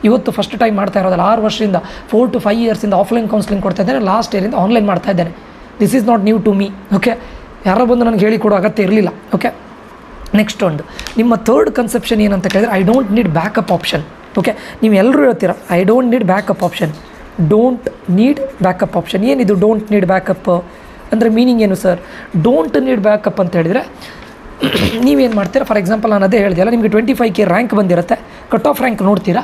ಇವತ್ತು ಫಸ್ಟ್ ಟೈಮ್ ಮಾಡ್ತಾ ಇರೋದಲ್ಲ. 6 ವರ್ಷದಿಂದ 4 to 5 ಇಯರ್ಸಿಂದ ಆಫ್ಲೈನ್ ಕೌನ್ಸಿಲಿಂಗ್ ಕೊಡ್ತಾ ಇದ್ದೇನೆ. ಲಾಸ್ಟ್ ಇಯರಿಂದ ಆನ್ಲೈನ್ ಮಾಡ್ತಾ ಇದ್ದೇನೆ. This is not new to me. Okay, ಯಾರೋ ಬಂದು ನನಗೆ ಹೇಳಿಕೊಡೋ ಅಗತ್ಯ ಇರಲಿಲ್ಲ. ಓಕೆ, ನೆಕ್ಸ್ಟ್ ಒಂದು ನಿಮ್ಮ ಥರ್ಡ್ ಕನ್ಸೆಪ್ಷನ್ ಏನಂತ ಕೇಳಿದರೆ, I don't need backup option. Okay, ನೀವು ಎಲ್ಲರೂ ಹೇಳ್ತೀರಾ I don't need backup option. Don't need backup option ಏನಿದು? ಡೋಂಟ್ ನೀಡ್ ಬ್ಯಾಕಪ್ ಅಂದರೆ ಮೀನಿಂಗ್ ಏನು ಸರ್? ಡೋಂಟ್ ನೀಡ್ ಬ್ಯಾಕಪ್ ಅಂತ ಹೇಳಿದರೆ ನೀವೇನು ಮಾಡ್ತೀರಾ? ಫಾರ್ ಎಕ್ಸಾಂಪಲ್ ನಾನು ಅದೇ ಹೇಳಿದೆ ಅಲ್ಲ, ನಿಮಗೆ 25K ರ್ಯಾಂಕ್ ಬಂದಿರುತ್ತೆ, ಕಟ್ ಆಫ್ ರ್ಯಾಂಕ್ ನೋಡ್ತೀರಾ,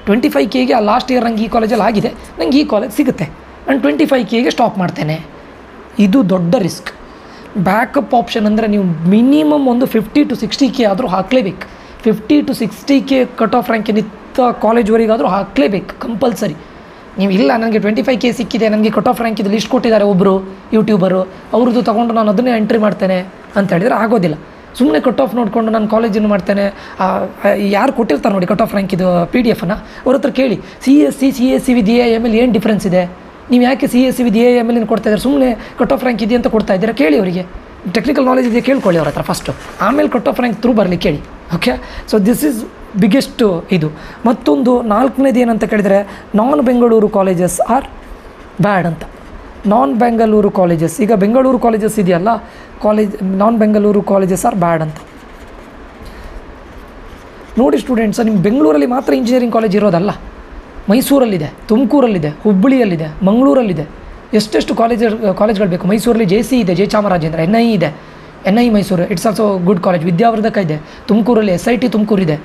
25Kಗೆ ಆ ಲಾಸ್ಟ್ ಇಯರ್ ನಂಗೆ ಈ ಕಾಲೇಜಲ್ಲಿ ಆಗಿದೆ, ನಂಗೆ ಈ ಕಾಲೇಜ್ ಸಿಗುತ್ತೆ, ನಾನು 25Kಗೆ ಸ್ಟಾಪ್ ಮಾಡ್ತೇನೆ. ಇದು ದೊಡ್ಡ ರಿಸ್ಕ್. ಬ್ಯಾಕಪ್ ಆಪ್ಷನ್ ಅಂದರೆ ನೀವು ಮಿನಿಮಮ್ ಒಂದು 50 to 60K ಆದರೂ ಹಾಕಲೇಬೇಕು. 50 to 60K cut off rank ನಿತ್ತ ಕಾಲೇಜ್ವರೆಗಾದರೂ ಹಾಕಲೇಬೇಕು, ಕಂಪಲ್ಸರಿ. ನೀವು ಇಲ್ಲ ನನಗೆ 25K ಸಿಕ್ಕಿದೆ, ನನಗೆ ಕಟ್ ಆಫ್ ರ್ಯಾಂಕ್ ಇದು ಲಿಸ್ಟ್ ಕೊಟ್ಟಿದ್ದಾರೆ ಒಬ್ಬರು ಯೂಟ್ಯೂಬರು, ಅವ್ರದ್ದು ತೊಗೊಂಡು ನಾನು ಅದನ್ನೇ ಎಂಟ್ರಿ ಮಾಡ್ತೇನೆ ಅಂತ ಹೇಳಿದರೆ ಆಗೋದಿಲ್ಲ. ಸುಮ್ಮನೆ ಕಟ್ ಆಫ್ ನೋಡಿಕೊಂಡು ನಾನು ಕಾಲೇಜನ್ನು ಮಾಡ್ತೇನೆ. ಯಾರು ಕೊಟ್ಟಿರ್ತಾರೆ ನೋಡಿ ಕಟ್ ಆಫ್ ರ್ಯಾಂಕ್ ಇದು PDF-ನ, ಅವ್ರ ಹತ್ರ ಕೇಳಿ CSC ವಿತ್ AIML ಏನು ಡಿಫ್ರೆನ್ಸ್ ಇದೆ, ನೀವು ಯಾಕೆ CSC ವಿತ್ AIML ಕೊಡ್ತಾ ಇದ್ದಾರೆ, ಸುಮ್ಮನೆ ಕಟ್ ಆಫ್ ರ್ಯಾಂಕ್ ಇದೆ ಅಂತ ಕೊಡ್ತಾ ಇದ್ದೀರಾ, ಕೇಳಿ ಅವರಿಗೆ. ಟೆಕ್ನಿಕಲ್ ನಾಲೆಜ್ ಇದೆ ಕೇಳ್ಕೊಳ್ಳಿ ಅವ್ರ ಹತ್ರ ಫಸ್ಟು, ಆಮೇಲೆ ಕಟ್ ಆಫ್ ರ್ಯಾಂಕ್ ಥ್ರೂ ಬರಲಿ ಕೇಳಿ. Okay, so this is biggest ಇದು. ಮತ್ತೊಂದು 4ನೇದು ಏನಂತ ಕೇಳಿದರೆ, ನಾನ್ ಬೆಂಗಳೂರು ಕಾಲೇಜಸ್ ಆರ್ ಬ್ಯಾಡ್ ಅಂತ. ನಾನ್ ಬೆಂಗಳೂರು ಕಾಲೇಜಸ್, ಈಗ ಬೆಂಗಳೂರು ಕಾಲೇಜಸ್ ಇದೆಯಲ್ಲ, ನಾನ್ ಬೆಂಗಳೂರು ಕಾಲೇಜಸ್ ಆರ್ ಬ್ಯಾಡ್ ಅಂತ. ನೋಡಿ ಸ್ಟೂಡೆಂಟ್ಸ್, ನಿಮ್ಮ ಬೆಂಗಳೂರಲ್ಲಿ ಮಾತ್ರ ಇಂಜಿನಿಯರಿಂಗ್ ಕಾಲೇಜ್ ಇರೋದಲ್ಲ, ಮೈಸೂರಲ್ಲಿದೆ, ತುಮಕೂರಲ್ಲಿದೆ, ಹುಬ್ಬಳ್ಳಿಯಲ್ಲಿದೆ, ಮಂಗಳೂರಲ್ಲಿದೆ, ಎಷ್ಟೆಷ್ಟು ಕಾಲೇಜ್ಗಳು ಬೇಕು. ಮೈಸೂರಲ್ಲಿ JC ಇದೆ, ಜಯಚಾಮರಾಜೇಂದ್ರ, NI ಇದೆ, NI Mysuru, it's also good college. Vidyavardhaka ಇದೆ, ತುಮಕೂರಲ್ಲಿ SIT ತುಮಕೂರು ಇದೆ.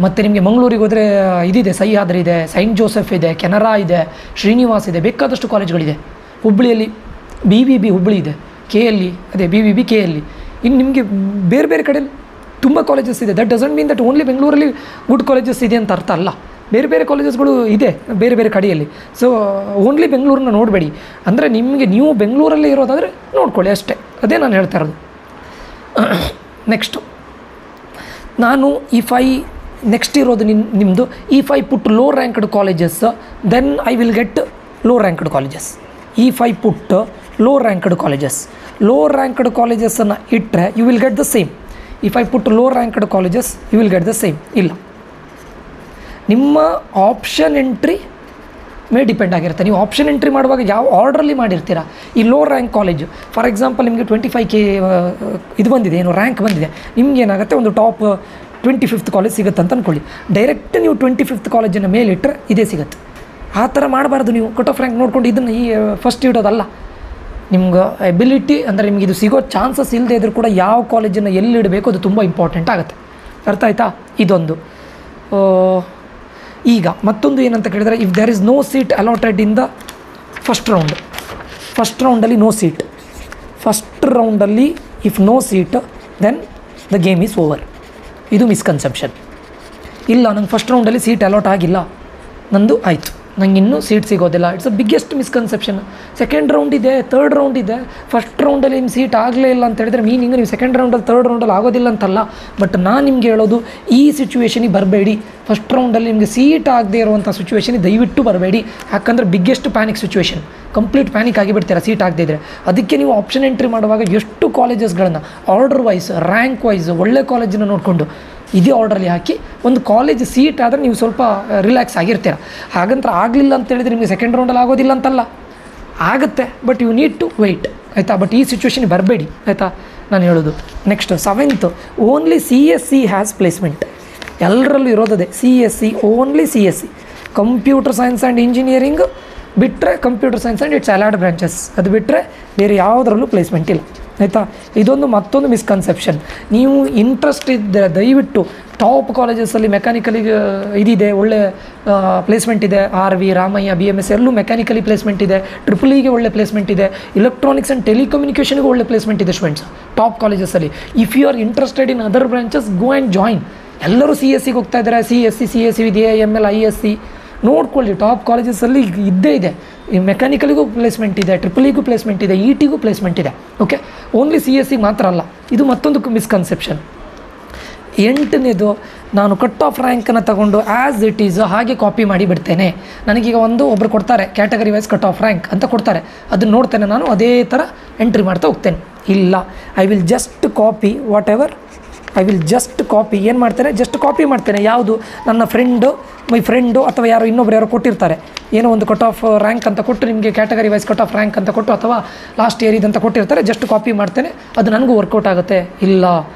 ಮತ್ತು ನಿಮಗೆ ಮಂಗಳೂರಿಗೆ ಹೋದರೆ ಇದಿದೆ, ಸಹ್ಯಾದ್ರಿ ಇದೆ, ಸೈಂಟ್ ಜೋಸೆಫ್ ಇದೆ, ಕೆನರಾ ಇದೆ, ಶ್ರೀನಿವಾಸ್ ಇದೆ, ಬೇಕಾದಷ್ಟು ಕಾಲೇಜ್ಗಳಿದೆ. ಹುಬ್ಬಳ್ಳಿಯಲ್ಲಿ BVB ಹುಬ್ಬಳ್ಳಿ ಇದೆ, KLE ಅದೇ BVB KLE. ಇನ್ನು ನಿಮಗೆ ಬೇರೆ ಬೇರೆ ಕಡೆಯಲ್ಲಿ ತುಂಬ ಕಾಲೇಜಸ್ ಇದೆ. That doesn't mean that only ಬೆಂಗಳೂರಲ್ಲಿ ಗುಡ್ ಕಾಲೇಜಸ್ ಇದೆ ಅಂತ ಅರ್ಥ ಅಲ್ಲ. ಬೇರೆ ಬೇರೆ ಕಾಲೇಜಸ್ಗಳು ಇದೆ ಬೇರೆ ಬೇರೆ ಕಡೆಯಲ್ಲಿ. ಸೊ ಓನ್ಲಿ ಬೆಂಗಳೂರನ್ನ ನೋಡಬೇಡಿ. ಅಂದರೆ ನಿಮಗೆ ನೀವು ಬೆಂಗಳೂರಲ್ಲೇ ಇರೋದಾದರೆ ನೋಡ್ಕೊಳ್ಳಿ ಅಷ್ಟೇ. ಅದೇ ನಾನು ಹೇಳ್ತಾ ಇರೋದು. ನೆಕ್ಸ್ಟು ನಾನು ನೆಕ್ಸ್ಟ್ ಇರೋದು ನಿಮ್ಮದು if I put low ranked colleges then I will get low ranked colleges. if I put low ranked colleges ಅನ್ನು ಇಟ್ಟರೆ you will get the same. if I put low ranked colleges you will get the same. ಇಲ್ಲ, ನಿಮ್ಮ option entry ಮೇಲೆ depend ಆಗಿರುತ್ತೆ. ನೀವು option entry ಮಾಡುವಾಗ ಯಾವ ಆರ್ಡ್ರಲ್ಲಿ ಮಾಡಿರ್ತೀರಾ. ಈ low rank college for example ನಿಮಗೆ 25K ಇದು ಬಂದಿದೆ, ಏನು ರ್ಯಾಂಕ್ ಬಂದಿದೆ, ನಿಮ್ಗೆ ಏನಾಗುತ್ತೆ ಒಂದು ಟಾಪ್ 25th ಕಾಲೇಜ್ ಸಿಗುತ್ತೆ ಅಂತ ಅಂದ್ಕೊಳ್ಳಿ. ಡೈರೆಕ್ಟ್ ನೀವು 25th ಕಾಲೇಜನ್ನು ಮೇಲಿಟ್ಟರೆ ಇದೇ ಸಿಗುತ್ತೆ. ಆ ಥರ ಮಾಡಬಾರ್ದು. ನೀವು ಕಟ್ ಆಫ್ ರ್ಯಾಂಕ್ ನೋಡ್ಕೊಂಡು ಇದನ್ನು ಫಸ್ಟ್ ಇಡೋದಲ್ಲ. ನಿಮ್ಗೆ ಎಬಿಲಿಟಿ ಅಂದರೆ ನಿಮ್ಗೆ ಇದು ಸಿಗೋ ಚಾನ್ಸಸ್ ಇಲ್ಲದೆ ಇದ್ರೂ ಕೂಡ ಯಾವ ಕಾಲೇಜನ್ನು ಎಲ್ಲಿಡಬೇಕು ಅದು ತುಂಬ ಇಂಪಾರ್ಟೆಂಟ್ ಆಗುತ್ತೆ. ಅರ್ಥ ಆಯ್ತಾ? ಇದೊಂದು. ಈಗ ಮತ್ತೊಂದು ಏನಂತ ಕೇಳಿದರೆ, if there is no seat allotted in the first ರೌಂಡಲ್ಲಿ ನೋ ಸೀಟ್. ಫಸ್ಟ್ ರೌಂಡಲ್ಲಿ if no seat then the game is over. ಇದು ಮಿಸ್ಕನ್ಸೆಪ್ಷನ್. ಇಲ್ಲ, ನಂಗೆ ಫಸ್ಟ್ ರೌಂಡಲ್ಲಿ ಸೀಟ್ ಅಲಾಟ್ ಆಗಿಲ್ಲ, ನಂದು ಆಯಿತು, ನಂಗೆ ಇನ್ನೂ ಸೀಟ್ ಸಿಗೋದಿಲ್ಲ. It's a biggest misconception. Second round ಇದೆ, ಥರ್ಡ್ ರೌಂಡ್ ಇದೆ, ಫಸ್ಟ್ ರೌಂಡಲ್ಲಿ ನಿಮ್ಮ ಸೀಟ್ ಆಗಲೇ ಇಲ್ಲ ಅಂತ ಹೇಳಿದ್ರೆ ಮೀನಿಂಗ್ ನೀವು ಸೆಕೆಂಡ್ ರೌಂಡಲ್ಲಿ ಥರ್ಡ್ ರೌಂಡಲ್ಲಿ ಆಗೋದಿಲ್ಲ ಅಂತಲ್ಲ. ಬಟ್ ನಾನು ನಿಮಗೆ ಹೇಳೋದು ಈ ಸಿಚುವೇಷನಿಗೆ ಬರಬೇಡಿ. ಫಸ್ಟ್ ರೌಂಡಲ್ಲಿ ನಿಮಗೆ ಸೀಟ್ ಆಗದೆ ಇರುವಂಥ ಸಿಚುವೇಷನಿಗೆ ದಯವಿಟ್ಟು ಬರಬೇಡಿ. ಯಾಕಂದರೆ biggest panic situation, complete panic ಆಗಿಬಿಡ್ತೀರಾ ಸೀಟ್ ಆಗದೆ ಇದ್ದರೆ. ಅದಕ್ಕೆ ನೀವು ಆಪ್ಷನ್ ಎಂಟ್ರಿ ಮಾಡುವಾಗ ಎಷ್ಟು ಕಾಲೇಜಸ್ಗಳನ್ನು ಆರ್ಡರ್ ವೈಸ್, ರ್ಯಾಂಕ್ ವೈಸ್ ಒಳ್ಳೆ ಕಾಲೇಜನ್ನು ನೋಡಿಕೊಂಡು ಇದೇ ಆರ್ಡ್ರಲ್ಲಿ ಹಾಕಿ ಒಂದು ಕಾಲೇಜ್ ಸೀಟ್ ಆದರೆ ನೀವು ಸ್ವಲ್ಪ ರಿಲ್ಯಾಕ್ಸ್ ಆಗಿರ್ತೀರ. ಹಾಗಂತ ಆಗಲಿಲ್ಲ ಅಂತೇಳಿದರೆ ನಿಮಗೆ ಸೆಕೆಂಡ್ ರೌಂಡಲ್ಲಿ ಆಗೋದಿಲ್ಲ ಅಂತಲ್ಲ, ಆಗುತ್ತೆ, but you need to wait, ಆಯಿತಾ. ಬಟ್ ಈ ಸಿಚುವೇಶನ್ ಬರಬೇಡಿ, ಆಯಿತಾ, ನಾನು ಹೇಳೋದು. Next 7th, only CSC has placement. ಎಲ್ಲರಲ್ಲೂ ಇರೋದೇ CSC, only CSC. Computer science and engineering ಬಿಟ್ಟರೆ computer science and it's allied branches, ಅದು ಬಿಟ್ಟರೆ ಬೇರೆ ಯಾವುದರಲ್ಲೂ ಪ್ಲೇಸ್ಮೆಂಟ್ ಇಲ್ಲ, ಆಯಿತಾ. ಇದೊಂದು ಮತ್ತೊಂದು ಮಿಸ್ಕನ್ಸೆಪ್ಷನ್. ನೀವು ಇಂಟ್ರೆಸ್ಟ್ ಇದ್ದರೆ ದಯವಿಟ್ಟು ಟಾಪ್ ಕಾಲೇಜಸಲ್ಲಿ ಮೆಕ್ಯಾನಿಕಲಿಗೆ ಇದಿದೆ, ಒಳ್ಳೆ ಪ್ಲೇಸ್ಮೆಂಟ್ ಇದೆ. RV, ರಾಮಯ್ಯ, BMS ಎಲ್ಲೂ ಮೆಕ್ಯಾನಿಕಲಿ ಪ್ಲೇಸ್ಮೆಂಟ್ ಇದೆ. EEE ಒಳ್ಳೆ ಪ್ಲೇಸ್ಮೆಂಟ್ ಇದೆ. ಇಲೆಕ್ಟ್ರಾನಿಕ್ಸ್ ಆ್ಯಂಡ್ ಟೆಲಿಕಮ್ಯುನಿಕೇಷನ್ಗೂ ಒಳ್ಳೆ ಪ್ಲೇಸ್ಮೆಂಟ್ ಇದೆ ಸ್ಟೂಡೆಂಟ್ಸ್ ಟಾಪ್ ಕಾಲೇಜಸಲ್ಲಿ. If you are interested in other branches, go and join. ಎಲ್ಲರೂ CSCಗೆ ಹೋಗ್ತಾ ಇದ್ದಾರೆ. CSC ವಿತ್ AIML, ISC ನೋಡ್ಕೊಳ್ಳಿ. ಟಾಪ್ ಕಾಲೇಜಸಲ್ಲಿ ಇದ್ದೇ ಇದೆ. ಈ ಮೆಕ್ಯಾನಿಕಲಿಗೂ ಪ್ಲೇಸ್ಮೆಂಟ್ ಇದೆ, EEEಗೂ ಪ್ಲೇಸ್ಮೆಂಟ್ ಇದೆ, ETಗೂ ಪ್ಲೇಸ್ಮೆಂಟ್ ಇದೆ. ಓಕೆ, ಓನ್ಲಿ CSCಗೆ ಮಾತ್ರ ಅಲ್ಲ. ಇದು ಮತ್ತೊಂದು ಮಿಸ್ಕನ್ಸೆಪ್ಷನ್. 8ನೇದು, ನಾನು ಕಟ್ ಆಫ್ ರ್ಯಾಂಕನ್ನು ತಗೊಂಡು ಆ್ಯಸ್ ಇಟ್ ಈಸ್ ಹಾಗೆ ಕಾಪಿ ಮಾಡಿ ಬಿಡ್ತೇನೆ. ನನಗೀಗ ಒಬ್ಬರು ಕೊಡ್ತಾರೆ category wise cut off rank ಅಂತ ಕೊಡ್ತಾರೆ, ಅದನ್ನು ನೋಡ್ತೇನೆ, ನಾನು ಅದೇ ಥರ ಎಂಟ್ರಿ ಮಾಡ್ತಾ ಹೋಗ್ತೇನೆ. ಇಲ್ಲ, I will just copy whatever, I will just copy. ಏನು ಮಾಡ್ತೇನೆ, ಜಸ್ಟ್ ಕಾಪಿ ಮಾಡ್ತೇನೆ. ಯಾವುದು ನನ್ನ ಮೈ ಫ್ರೆಂಡು ಅಥವಾ ಇನ್ನೊಬ್ರು ಯಾರೋ ಕೊಟ್ಟಿರ್ತಾರೆ, ಏನೋ ಒಂದು ಕಟ್ ಆಫ್ ರ್ಯಾಂಕ್ ಅಂತ ಕೊಟ್ಟು, ನಿಮಗೆ category wise cut off rank ಅಂತ ಕೊಟ್ಟು, ಅಥವಾ ಲಾಸ್ಟ್ ಇಯರ್ ಇದಂತ ಕೊಟ್ಟಿರ್ತಾರೆ, ಜಸ್ಟ್ ಕಾಪಿ ಮಾಡ್ತೇನೆ, ಅದು ನನಗೂ ವರ್ಕೌಟ್ ಆಗುತ್ತೆ. ಇಲ್ಲ,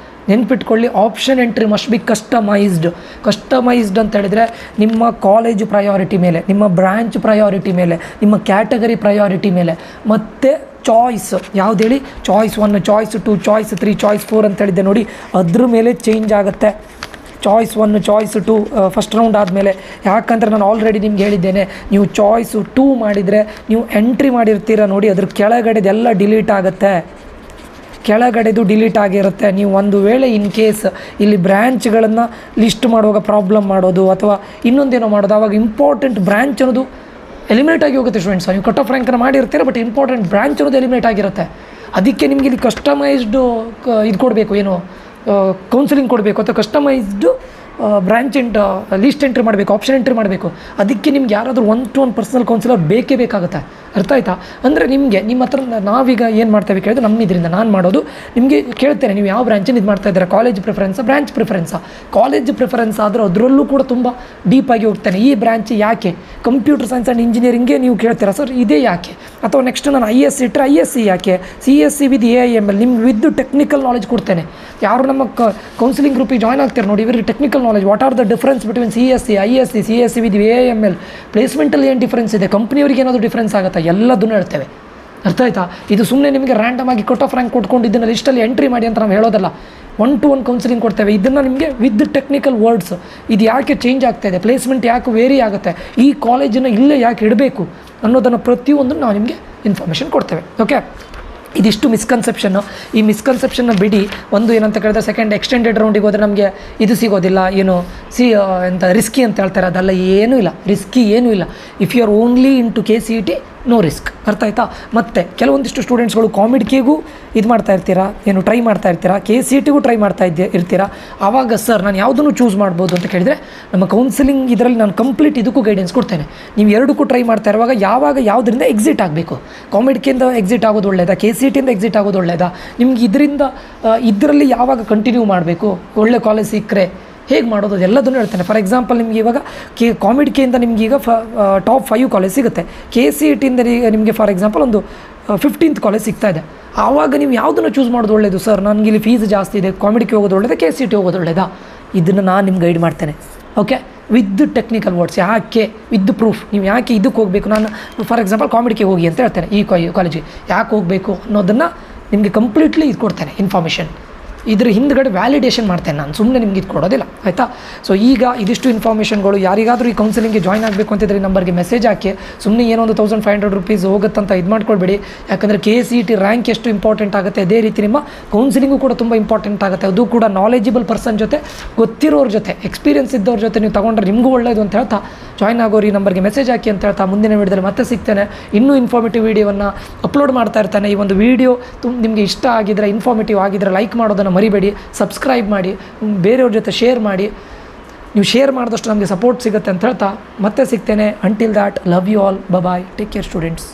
ನೆನ್ಪಿಟ್ಕೊಳ್ಳಿ, option entry must be customised ಅಂತ ಹೇಳಿದರೆ ನಿಮ್ಮ ಕಾಲೇಜ್ ಪ್ರಯಾರಿಟಿ ಮೇಲೆ, ನಿಮ್ಮ ಬ್ರ್ಯಾಂಚ್ ಪ್ರಯಾರಿಟಿ ಮೇಲೆ, ನಿಮ್ಮ ಕ್ಯಾಟಗರಿ ಪ್ರಯಾರಿಟಿ ಮೇಲೆ, ಮತ್ತು ಚಾಯ್ಸ್ ಯಾವ್ದು ಹೇಳಿ, ಚಾಯ್ಸ್ 1, ಚಾಯ್ಸ್ 2, ಚಾಯ್ಸ್ 3, ಚಾಯ್ಸ್ 4 ಅಂತ ಹೇಳಿದ್ದೆ ನೋಡಿ, ಅದ್ರ ಮೇಲೆ ಚೇಂಜ್ ಆಗುತ್ತೆ. ಚಾಯ್ಸ್ 1, ಚಾಯ್ಸ್ 2 ಫಸ್ಟ್ ರೌಂಡ್ ಆದಮೇಲೆ. ಯಾಕಂದರೆ ನಾನು ಆಲ್ರೆಡಿ ನಿಮ್ಗೆ ಹೇಳಿದ್ದೇನೆ, ನೀವು ಚಾಯ್ಸ್ 2 ಮಾಡಿದರೆ ನೀವು ಎಂಟ್ರಿ ಮಾಡಿರ್ತೀರ ನೋಡಿ, ಅದ್ರ ಕೆಳಗಡೆದೆಲ್ಲ ಡಿಲೀಟ್ ಆಗುತ್ತೆ, ಕೆಳಗಡೆದು ಡಿಲೀಟ್ ಆಗಿರುತ್ತೆ. ನೀವು ಒಂದು ವೇಳೆ ಇನ್ ಕೇಸ್ ಇಲ್ಲಿ ಬ್ರ್ಯಾಂಚ್ಗಳನ್ನು ಲಿಸ್ಟ್ ಮಾಡುವಾಗ ಪ್ರಾಬ್ಲಮ್ ಮಾಡೋದು ಅಥವಾ ಇನ್ನೊಂದೇನೋ ಮಾಡೋದು, ಆವಾಗ ಇಂಪಾರ್ಟೆಂಟ್ ಬ್ರ್ಯಾಂಚ್ ಅನ್ನೋದು ಎಲಿಮಿನೇಟ್ ಆಗಿ ಹೋಗುತ್ತೆ ಸ್ಟೂಡೆಂಟ್ಸ್. ನೀವು ಕಟ್ ಆಫ್ ರ್ಯಾಂಕನ್ನು ಮಾಡಿರ್ತೀರ, ಬಟ್ ಇಂಪಾರ್ಟೆಂಟ್ ಬ್ರ್ಯಾಂಚ್ ಅನ್ನೋದು ಎಲಿಮಿನೇಟ್ ಆಗಿರುತ್ತೆ. ಅದಕ್ಕೆ ನಿಮಗೆ ಇಲ್ಲಿ ಕಸ್ಟಮೈಸ್ಡು ಇದು ಕೊಡಬೇಕು, ಏನು ಕೌನ್ಸಿಲಿಂಗ್ ಕೊಡಬೇಕು, ಅಥವಾ ಕಸ್ಟಮೈಸ್ಡು ಬ್ರ್ಯಾಂಚ್ ಲೀಸ್ಟ್ ಎಂಟ್ರಿ ಮಾಡಬೇಕು, ಆಪ್ಷನ್ ಎಂಟ್ರಿ ಮಾಡಬೇಕು. ಅದಕ್ಕೆ ನಿಮ್ಗೆ ಯಾರಾದರೂ 1-to-1 ಪರ್ಸನಲ್ ಕೌನ್ಸಿಲರ್ ಬೇಕಾಗುತ್ತೆ. ಅರ್ಥ ಆಯ್ತಾ? ಅಂದರೆ ನಿಮ್ಮ ಹತ್ರ ನಾವೀಗ ಏನು ಮಾಡ್ತೇವೆ ಕೇಳಿದ್ರೆ, ನಮ್ಮ ಇದರಿಂದ ನಾನು ಮಾಡೋದು ನಿಮಗೆ ಕೇಳ್ತೇನೆ, ನೀವು ಯಾವ ಬ್ರಾಂಚನ್ನು ಇದು ಮಾಡ್ತಾ ಇದ್ದೀರಾ, ಕಾಲೇಜ್ ಪ್ರಿಫರೆನ್ಸಾ, ಬ್ರಾಂಚ್ ಪ್ರಿಫರೆನ್ಸಾ? ಕಾಲೇಜ್ ಪ್ರಿಫರೆನ್ಸ್ ಆದರೆ ಅದರಲ್ಲೂ ಕೂಡ ತುಂಬ ಡೀಪಾಗಿ ಹೋಗ್ತೇನೆ. ಈ ಬ್ರಾಂಚ್ ಯಾಕೆ, ಕಂಪ್ಯೂಟರ್ ಸೈನ್ಸ್ ಆ್ಯಂಡ್ ಇಂಜಿನಿಯರಿಂಗ್ಗೆ ನೀವು ಕೇಳ್ತೀರಾ ಸರ್, ಇದೇ ಯಾಕೆ? ಅಥವಾ ನೆಕ್ಸ್ಟ್ ನಾನು ISC ಇಟ್ಟರೆ ISC ಯಾಕೆ, CSC ವಿತ್ AIML ನಿಮ್ಗೆ ವಿತ್ ಟೆಕ್ನಿಕಲ್ ನಾಲೆಜ್ ಕೊಡ್ತೇನೆ. ಯಾರು ನಮ್ಮ ಕೌನ್ಸಿಲಿಂಗ್ ಗ್ರೂಪಿಗೆ ಜಾಯ್ನ್ ಆಗ್ತಾರೆ ನೋಡಿ, ಇವರಿಗೆ technical knowledge, what are the difference between CSC, ISC, CSC with AIML, ಪ್ಲೇಸ್ಮೆಂಟಲ್ಲಿ ಏನು ಡಿಫ್ರೆನ್ಸ್ ಇದೆ, ಕಂಪ್ನಿಯವರಿಗೆ ಏನಾದರೂ ಡಿಫ್ರೆನ್ಸ್ ಆಗುತ್ತಾ, ಎಲ್ಲದನ್ನು ಹೇಳ್ತೇವೆ. ಅರ್ಥ ಆಯ್ತಾ? ಇದು ಸುಮ್ಮನೆ ನಿಮಗೆ ರ್ಯಾಂಡಮ್ ಆಗಿ ಕಟ್ ಆಫ್ ರ್ಯಾಂಕ್ ಕೊಟ್ಕೊಂಡು ಇದನ್ನು ಲಿಸ್ಟಲ್ಲಿ ಎಂಟ್ರಿ ಮಾಡಿ ಅಂತ ನಾವು ಹೇಳೋದಲ್ಲ. 1-to-1 ಕೌನ್ಸಿಲಿಂಗ್ ಕೊಡ್ತೇವೆ. ಇದನ್ನು ನಿಮಗೆ ವಿತ್ ಟೆಕ್ನಿಕಲ್ ವರ್ಡ್ಸ್, ಇದು ಯಾಕೆ ಚೇಂಜ್ ಆಗ್ತಾ ಇದೆ, ಪ್ಲೇಸ್ಮೆಂಟ್ ಯಾಕೆ ವೇರಿ ಆಗುತ್ತೆ, ಈ ಕಾಲೇಜನ್ನು ಇಲ್ಲೇ ಯಾಕೆ ಇಡಬೇಕು ಅನ್ನೋದನ್ನು ಪ್ರತಿಯೊಂದನ್ನು ನಾವು ನಿಮಗೆ ಇನ್ಫಾರ್ಮೇಷನ್ ಕೊಡ್ತೇವೆ. ಓಕೆ, ಇದಿಷ್ಟು ಮಿಸ್ಕನ್ಸೆಪ್ಷನ್ನು. ಈ ಮಿಸ್ಕನ್ಸೆಪ್ಷನ್ನ ಬಿಡಿ. ಒಂದು ಏನಂತ ಕೇಳಿದ್ರೆ, ಸೆಕೆಂಡ್ ಎಕ್ಸ್ಟೆಂಡೆಡ್ ರೌಂಡಿಗೆ ಹೋದರೆ ನಮಗೆ ಇದು ಸಿಗೋದಿಲ್ಲ, ಏನು ಎಂತ ರಿಸ್ಕಿ ಅಂತ ಹೇಳ್ತಾರೆ, ಅದೆಲ್ಲ ಏನೂ ಇಲ್ಲ, ರಿಸ್ಕಿ ಏನೂ ಇಲ್ಲ. If you are only into KCET, no risk. ಅರ್ಥ ಆಯ್ತಾ? ಮತ್ತು ಕೆಲವೊಂದಿಷ್ಟು ಸ್ಟೂಡೆಂಟ್ಸ್ಗಳು ಕಾಮಿಡ್ಕಿಗೂ ಇದು ಮಾಡ್ತಾ ಇರ್ತೀರಾ, ಏನು ಟ್ರೈ ಮಾಡ್ತಾ ಇರ್ತೀರಾ, KCETಗೂ ಟ್ರೈ ಮಾಡ್ತಾ ಇರ್ತೀರಾ. ಆವಾಗ ಸರ್ ನಾನು ಯಾವುದನ್ನು ಚೂಸ್ ಮಾಡ್ಬೋದು ಅಂತ ಕೇಳಿದರೆ, ನಮ್ಮ ಕೌನ್ಸಿಲಿಂಗ್ ಇದರಲ್ಲಿ ನಾನು ಕಂಪ್ಲೀಟ್ ಇದಕ್ಕೂ ಗೈಡೆನ್ಸ್ ಕೊಡ್ತೇನೆ. ನೀವು ಎರಡಕ್ಕೂ ಟ್ರೈ ಮಾಡ್ತಾ ಇರುವಾಗ ಯಾವುದರಿಂದ ಎಕ್ಸಿಟ್ ಆಗಬೇಕು, ಕಾಮಿಡ್ಕಿಯಿಂದ ಎಕ್ಸಿಟ್ ಆಗೋದು ಒಳ್ಳೆಯದಾ, KCETಯಿಂದ ಎಕ್ಸಿಟ್ ಆಗೋದು ಒಳ್ಳೆಯದಾ, ನಿಮ್ಗೆ ಇದರಲ್ಲಿ ಯಾವಾಗ ಕಂಟಿನ್ಯೂ ಮಾಡಬೇಕು, ಒಳ್ಳೆ ಕಾಲೇಜ್ ಸಿಕ್ಕರೆ ಹೇಗೆ ಮಾಡೋದು, ಎಲ್ಲದನ್ನು ಹೇಳ್ತೇನೆ. ಫಾರ್ ಎಕ್ಸಾಂಪಲ್, ನಿಮಗೆ ಇವಾಗ ಕಾಮಿಡ್ಕಿಯಿಂದ ನಿಮ್ಗೆ ಈಗ ಟಾಪ್ 5 ಕಾಲೇಜ್ ಸಿಗುತ್ತೆ. KCETಯಿಂದ ನಿಮಗೆ ಫಾರ್ ಎಕ್ಸಾಂಪಲ್ ಒಂದು 15th ಕಾಲೇಜ್ ಸಿಗ್ತಾ ಇದೆ. ಆವಾಗ ನೀವು ಯಾವುದನ್ನು ಚೂಸ್ ಮಾಡೋದು ಒಳ್ಳೆಯದು, ಸರ್ ನನಗೆ ಇಲ್ಲಿ ಫೀಸ್ ಜಾಸ್ತಿ ಇದೆ, ಕಾಮಿಡ್ಕಿ ಹೋಗೋದು ಒಳ್ಳೆಯದಾ, KCET ಹೋಗೋದು ಒಳ್ಳೆಯದಾ? ಇದನ್ನು ನಾನು ನಿಮ್ಗೆ ಗೈಡ್ ಮಾಡ್ತೇನೆ. ಓಕೆ, ವಿತ್ ಟೆಕ್ನಿಕಲ್ ವರ್ಡ್ಸ್, ಯಾಕೆ ವಿತ್ ಪ್ರೂಫ್, ನೀವು ಯಾಕೆ ಇದಕ್ಕೆ ಹೋಗಬೇಕು. ನಾನು ಫಾರ್ ಎಕ್ಸಾಂಪಲ್ ಕಾಮಿಡ್ಕಿಗೆ ಹೋಗಿ ಅಂತ ಹೇಳ್ತೇನೆ, ಈ ಕಾಲೇಜಿಗೆ ಯಾಕೆ ಹೋಗಬೇಕು ಅನ್ನೋದನ್ನು ನಿಮಗೆ ಕಂಪ್ಲೀಟ್ಲಿ ಇದು ಕೊಡ್ತೇನೆ ಇನ್ಫಾರ್ಮೇಷನ್. ಇದ್ರ ಹಿಂದ್ಗಡೆ ವ್ಯಾಲಿಡೇಷನ್ ಮಾಡ್ತೇನೆ ನಾನು, ಸುಮ್ಮನೆ ನಿಮ್ಗೆ ಇದು ಕೊಡೋದಿಲ್ಲ, ಆಯಿತಾ? ಸೊ ಈಗ ಇದಿಷ್ಟು ಇನ್ಫಾರ್ಮೇಷನ್ಗಳು. ಯಾರಿಗಾದರೂ ಈ ಕೌನ್ಸಿಲಿಂಗ್ಗೆ ಜಾಯ್ನ್ ಆಗಬೇಕು ಅಂತಿದ್ರೆ ನಂಬರ್ಗೆ ಮೆಸೇಜ್ ಹಾಕಿ. ಸುಮ್ಮನೆ ಏನೋ ಒಂದು 1500 ರೂಪೀಸ್ ಹೋಗುತ್ತಂತ ಇದು ಮಾಡ್ಕೊಳ್ಬೇಡಿ. ಯಾಕಂದರೆ KCET ರ್ಯಾಂಕ್ ಎಷ್ಟು ಇಂಪಾರ್ಟೆಂಟ್ ಆಗುತ್ತೆ, ಅದೇ ರೀತಿ ನಿಮ್ಮ ಕೌನ್ಸಿಲಿಂಗು ಕೂಡ ತುಂಬ ಇಂಪಾರ್ಟೆಂಟ್ ಆಗುತ್ತೆ. ಅದು ಕೂಡ ನಾಲೆಜಿಬಲ್ ಪರ್ಸನ್ ಜೊತೆ, ಗೊತ್ತಿರೋರ ಜೊತೆ, ಎಕ್ಸ್ಪೀರಿಯನ್ಸ್ ಇದ್ದವ್ರ ಜೊತೆ ನೀವು ತೊಗೊಂಡ್ರೆ ನಿಮಗೂ ಒಳ್ಳೆಯದು ಅಂತ ಹೇಳ್ತಾ, ಜಾಯ್ನ್ ಆಗೋರು ಈ ನಂಬರ್ಗೆ ಮೆಸೇಜ್ ಹಾಕಿ ಅಂತ ಹೇಳ್ತಾ, ಮುಂದಿನ ವೀಡಿಯೋದಲ್ಲಿ ಮತ್ತೆ ಸಿಗ್ತೇನೆ. ಇನ್ನೂ ಇನ್ಫಾರ್ಮೇಟಿವ್ ವೀಡಿಯೋವನ್ನು ಅಪ್ಲೋಡ್ ಮಾಡ್ತಾ ಇರ್ತಾನೆ. ಈ ಒಂದು ವೀಡಿಯೋ ನಿಮಗೆ ಇಷ್ಟ ಆಗಿದ್ರೆ, ಇನ್ಫಾರ್ಮೇಟಿವ್ ಆಗಿದ್ರೆ ಲೈಕ್ ಮಾಡೋದನ್ನು ಮರಿಬೇಡಿ, ಸಬ್ಸ್ಕ್ರೈಬ್ ಮಾಡಿ, ಬೇರೆಯವ್ರ ಜೊತೆ ಶೇರ್ ಮಾಡಿ. ನೀವು ಶೇರ್ ಮಾಡಿದಷ್ಟು ನಮಗೆ ಸಪೋರ್ಟ್ ಸಿಗುತ್ತೆ ಅಂತ ಹೇಳ್ತಾ ಮತ್ತೆ ಸಿಗ್ತೇನೆ. Until that, love you all, bye, take care students.